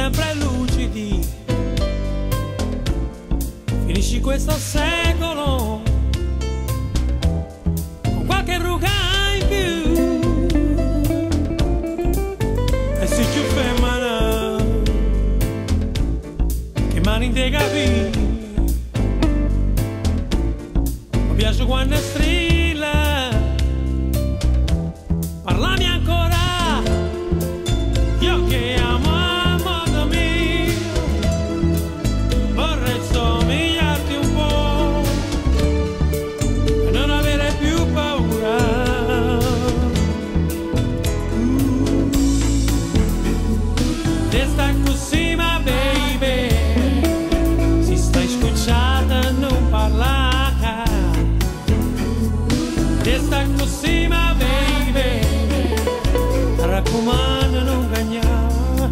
sempre lucidi. Finisci questo secolo con qualche ruga in più e sei più femmina che mani te capì. Mi piace quando strilla, parlami ancora, io che amo a modo mio, vorrei somigliarti un po' e non avere più paura. Resta così, ma baby, si stai scocciata, non parlare. Resta così, ma baby, raccomando non cagnare,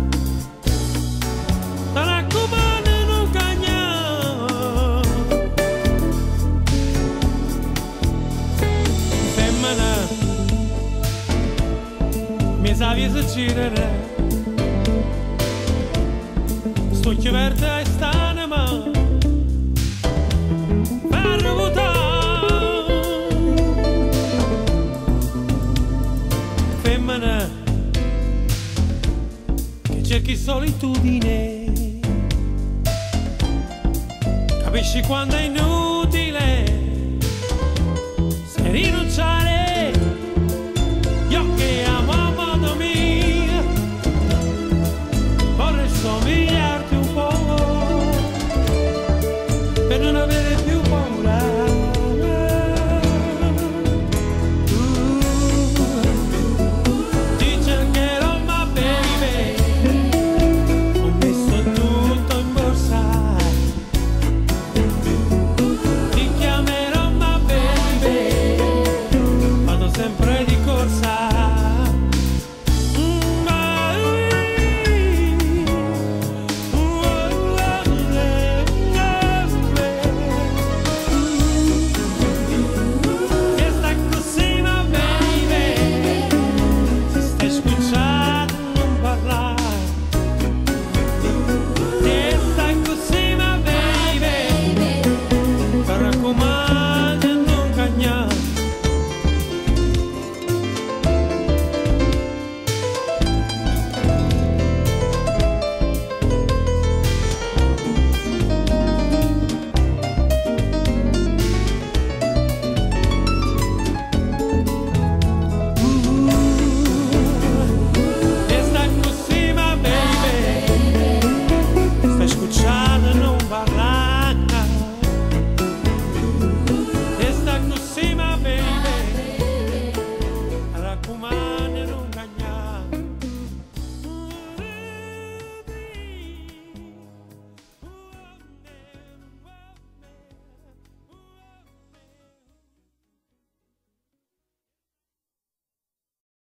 raccomando non cagnare. Femmina, mi savi se girare, sto chiaverta e stanema per votare. Femmina che cerchi solitudine, capisci quando è inutile se rinunciare